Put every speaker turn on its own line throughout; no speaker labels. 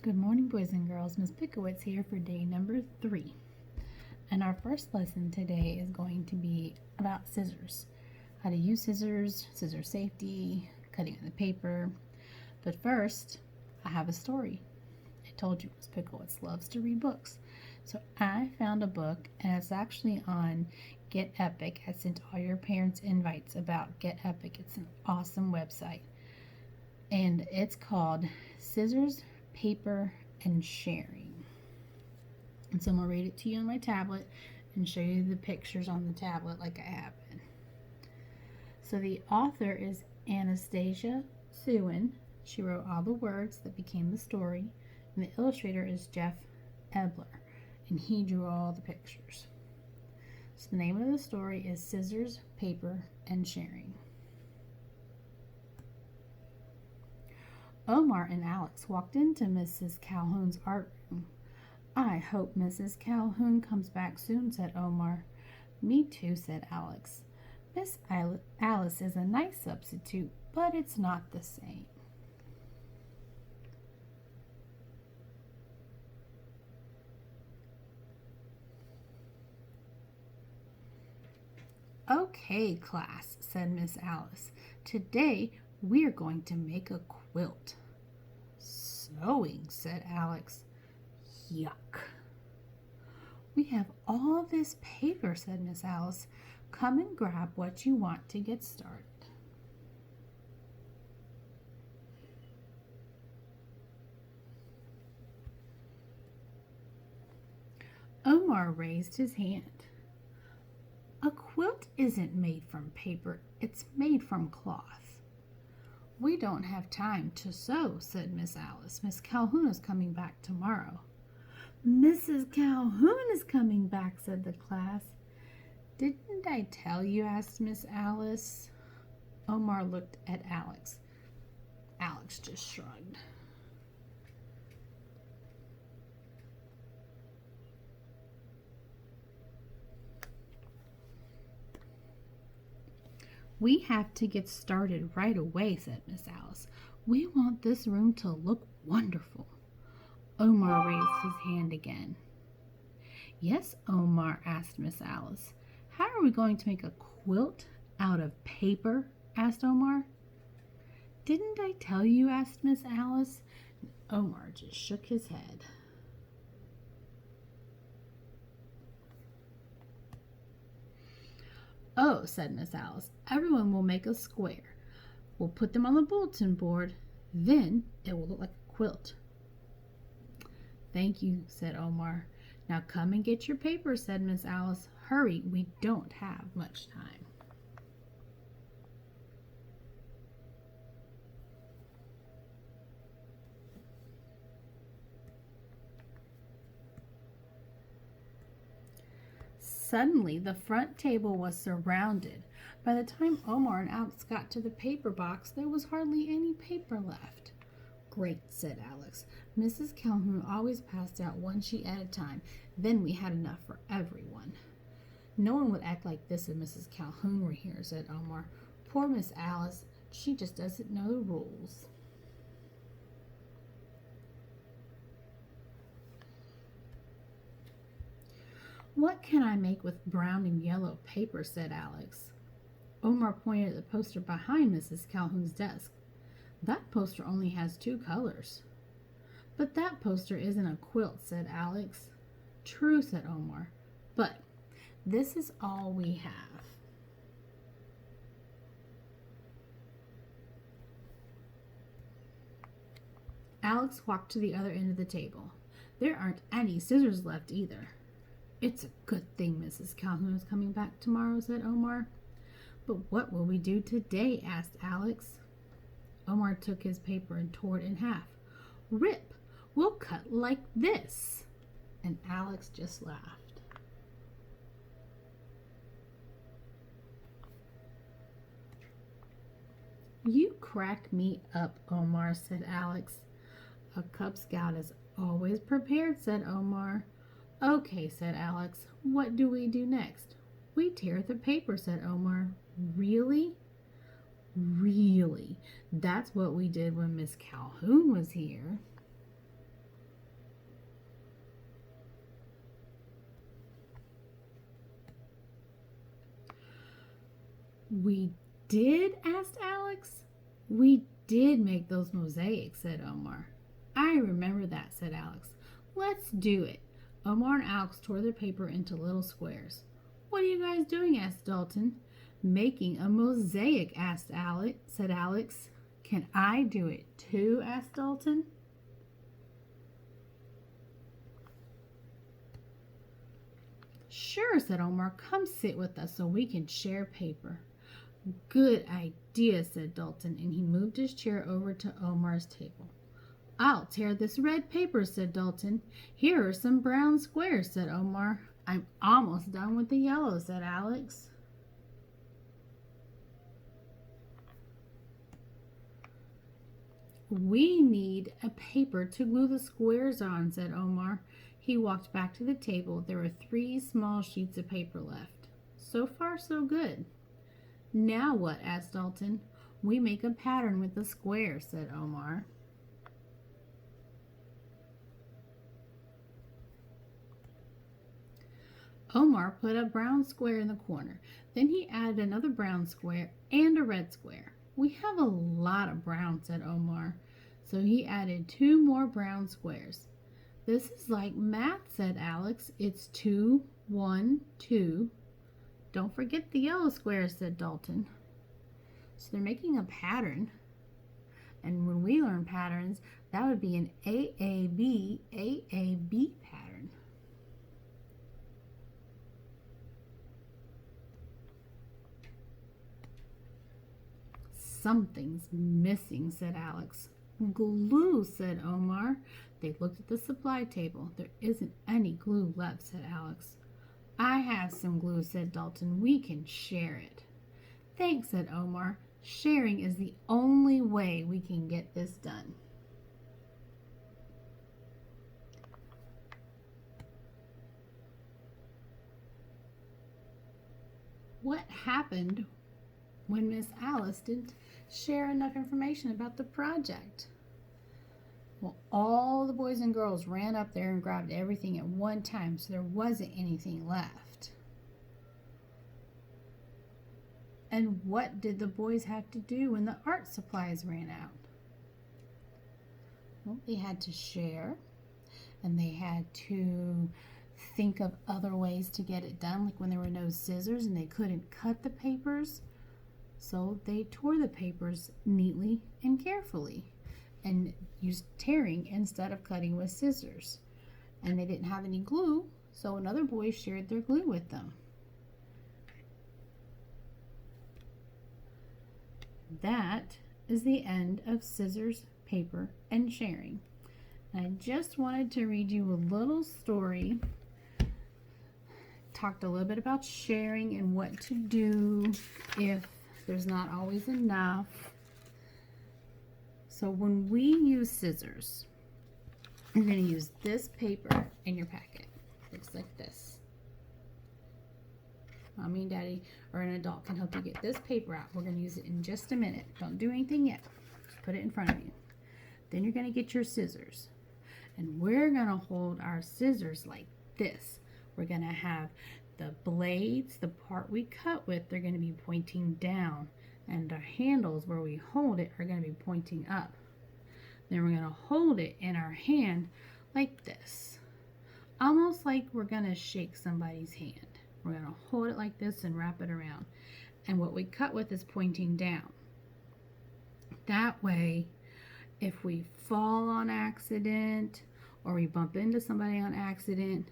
Good morning, boys and girls. Miss Pickowitz here for day number 3. And our first lesson today is going to be about scissors. How to use scissors, scissor safety, cutting on the paper. But first, I have a story. I told you Miss Pickowitz loves to read books. So I found a book, and it's actually on Get Epic. I sent all your parents invites about Get Epic. It's an awesome website. And it's called Scissors, Paper, and Sharing. And so I'm going to read it to you on my tablet and show you the pictures on the tablet like I have it. So the author is Anastasia Sewin. She wrote all the words that became the story. And the illustrator is Jeff Ebler. And he drew all the pictures. So the name of the story is Scissors, Paper, and Sharing. Omar and Alex walked into Mrs. Calhoun's art room. "I hope Mrs. Calhoun comes back soon," said Omar. "Me too," said Alex. "Miss Alice is a nice substitute, but it's not the same." "Okay, class," said Miss Alice. "Today we're going to make a quilt." "Sewing," said Alex. "Yuck." "We have all this paper," said Miss Alice. "Come and grab what you want to get started." Omar raised his hand. "A quilt isn't made from paper, it's made from cloth." "We don't have time to sew," said Miss Alice. "Miss Calhoun is coming back tomorrow." "Mrs. Calhoun is coming back," said the class. "Didn't I tell you?" asked Miss Alice. Omar looked at Alex. Alex just shrugged. "We have to get started right away," said Miss Alice. "We want this room to look wonderful." Omar raised his hand again. "Yes, Omar," asked Miss Alice. "How are we going to make a quilt out of paper?" asked Omar. "Didn't I tell you?" asked Miss Alice. Omar just shook his head. "Oh," said Miss Alice, "everyone will make a square. We'll put them on the bulletin board. Then it will look like a quilt." "Thank you," said Omar. "Now come and get your paper," said Miss Alice. "Hurry, we don't have much time." Suddenly, the front table was surrounded. By the time Omar and Alex got to the paper box, there was hardly any paper left. "Great," said Alex. "Mrs. Calhoun always passed out one sheet at a time. Then we had enough for everyone." "No one would act like this if Mrs. Calhoun were here," said Omar. "Poor Miss Alice. She just doesn't know the rules." "What can I make with brown and yellow paper?" said Alex. Omar pointed at the poster behind Mrs. Calhoun's desk. "That poster only has 2 colors." "But that poster isn't a quilt," said Alex. "True," said Omar. "But this is all we have." Alex walked to the other end of the table. "There aren't any scissors left either." "It's a good thing Mrs. Calhoun is coming back tomorrow," said Omar. "But what will we do today?" asked Alex. Omar took his paper and tore it in half. "Rip! We'll cut like this." And Alex just laughed. "You crack me up, Omar," said Alex. "A Cub Scout is always prepared," said Omar. "Okay," said Alex. "What do we do next?" "We tear the paper," said Omar. "Really?" "Really. That's what we did when Miss Calhoun was here." We did? Asked Alex. We did make those mosaics, said Omar. I remember that, said Alex. Let's do it. Omar and Alex tore the paper into little squares. What are you guys doing? Asked Dalton. Making a mosaic, said Alex. Can I do it too? Asked Dalton. Sure, said Omar. Come sit with us so we can share paper. Good idea, said Dalton, and he moved his chair over to Omar's table. I'll tear this red paper, said Dalton. Here are some brown squares, said Omar. I'm almost done with the yellow, said Alex. We need a paper to glue the squares on, said Omar. He walked back to the table. There were 3 small sheets of paper left. So far, so good. Now what? Asked Dalton. We make a pattern with the squares, said Omar. Omar put a brown square in the corner. Then he added another brown square and a red square. We have a lot of brown, said Omar. So he added 2 more brown squares. This is like math, said Alex. It's 2, 1, 2. Don't forget the yellow squares, said Dalton. So they're making a pattern. And when we learn patterns, that would be an AAB pattern. Something's missing, said Alex. Glue, said Omar. They looked at the supply table. There isn't any glue left, said Alex. I have some glue, said Dalton. We can share it. Thanks, said Omar. Sharing is the only way we can get this done. What happened when Miss Alice didn't share enough information about the project? Well, all the boys and girls ran up there and grabbed everything at one time, so there wasn't anything left. And what did the boys have to do when the art supplies ran out? Well, they had to share, and they had to think of other ways to get it done, like when there were no scissors and they couldn't cut the papers. So they tore the papers neatly and carefully and used tearing instead of cutting with scissors. And they didn't have any glue, so another boy shared their glue with them. That is the end of scissors, paper, and sharing. And I just wanted to read you a little story. Talked a little bit about sharing and what to do if there's not always enough. So when we use scissors, you're going to use this paper in your packet. Looks like this. Mommy and Daddy or an adult can help you get this paper out. We're going to use it in just a minute. Don't do anything yet. Just put it in front of you. Then you're going to get your scissors. And we're going to hold our scissors like this. We're going to have the blades, the part we cut with, they're going to be pointing down. And our handles where we hold it are going to be pointing up. Then we're going to hold it in our hand like this. Almost like we're going to shake somebody's hand. We're going to hold it like this and wrap it around. And what we cut with is pointing down. That way, if we fall on accident or we bump into somebody on accident,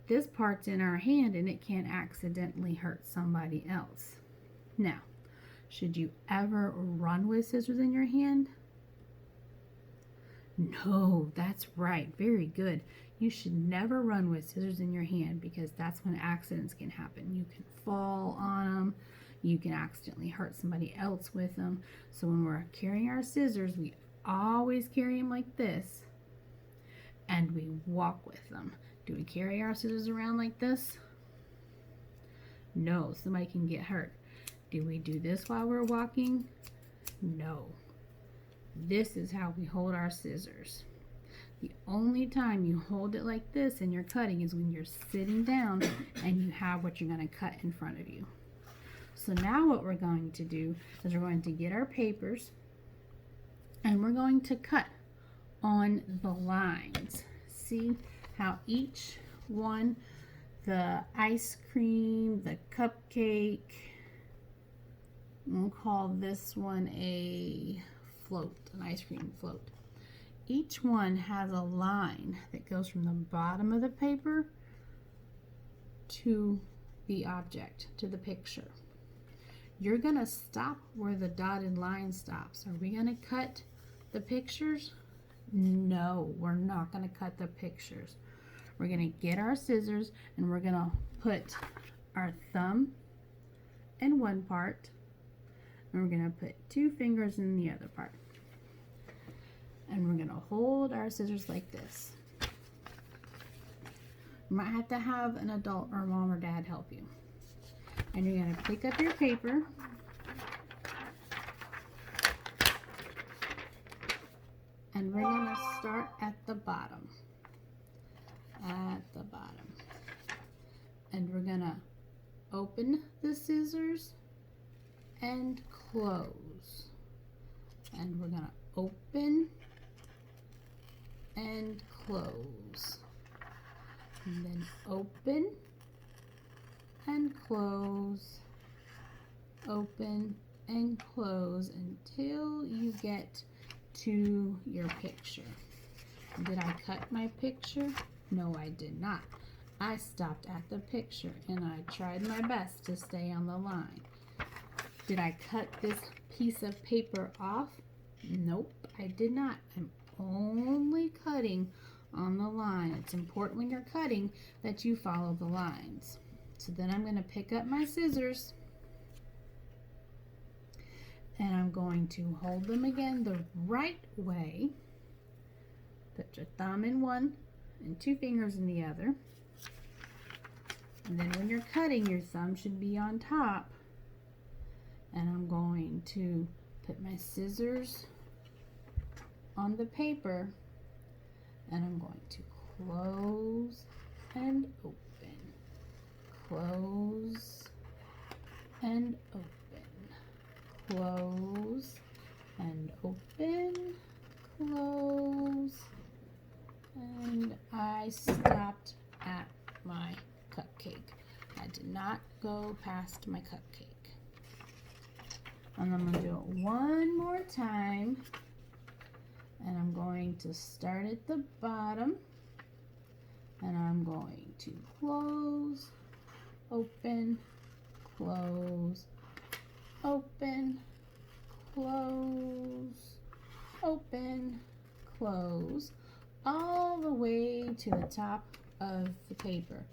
this part's in our hand and it can't accidentally hurt somebody else. Now, should you ever run with scissors in your hand? No, that's right. Very good. You should never run with scissors in your hand because that's when accidents can happen. You can fall on them. You can accidentally hurt somebody else with them. So when we're carrying our scissors, we always carry them like this and we walk with them. Do we carry our scissors around like this? No, somebody can get hurt. Do we do this while we're walking? No. This is how we hold our scissors. The only time you hold it like this and you're cutting is when you're sitting down and you have what you're going to cut in front of you. So now what we're going to do is we're going to get our papers and we're going to cut on the lines. See how each one, the ice cream, the cupcake, we'll call this one a float, an ice cream float. Each one has a line that goes from the bottom of the paper to the object, to the picture. You're gonna stop where the dotted line stops. Are we gonna cut the pictures? No, we're not gonna cut the pictures. We're gonna get our scissors and we're gonna put our thumb in one part and we're gonna put 2 fingers in the other part. And we're gonna hold our scissors like this. You might have to have an adult or mom or dad help you. And you're gonna pick up your paper and we're gonna start at the bottom. And we're gonna open the scissors and close. And we're gonna open and close. And then open and close, open and close until you get to your picture. Did I cut my picture? No, I did not. I stopped at the picture and I tried my best to stay on the line. Did I cut this piece of paper off? Nope, I did not. I'm only cutting on the line. It's important when you're cutting that you follow the lines. So then I'm going to pick up my scissors and I'm going to hold them again the right way. Put your thumb in one and 2 fingers in the other. And then when you're cutting, your thumb should be on top. And I'm going to put my scissors on the paper and I'm going to close and open. Close and open, close and open, close, and I stopped at my cupcake. I did not go past my cupcake. And I'm going to do it one more time, and I'm going to start at the bottom, and I'm going to close, open, close, open, close, open, close, all the way to the top of the paper.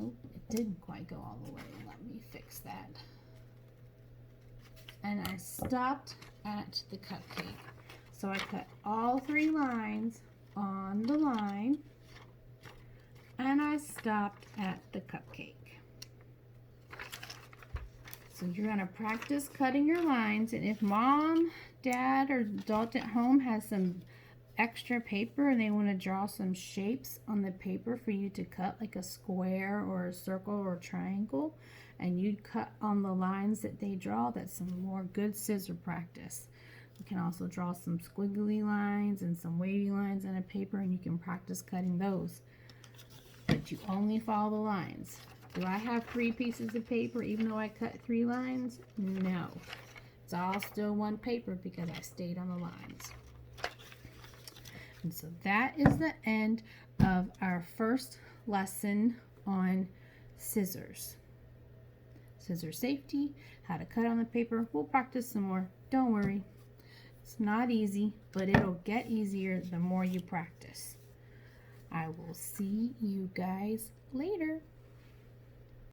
Oh, it didn't quite go all the way. Let me fix that. And I stopped at the cupcake. So I cut all 3 lines on the line and I stopped at the cupcake. So you're going to practice cutting your lines, and if mom, dad, or adult at home has some extra paper and they want to draw some shapes on the paper for you to cut, like a square or a circle or a triangle, and you cut on the lines that they draw, that's some more good scissor practice. You can also draw some squiggly lines and some wavy lines on a paper, and you can practice cutting those. But you only follow the lines. Do I have 3 pieces of paper even though I cut 3 lines? No. It's all still one paper because I stayed on the lines. And so that is the end of our first lesson on scissors. Scissor safety, how to cut on the paper. We'll practice some more. Don't worry. It's not easy, but it'll get easier the more you practice. I will see you guys later.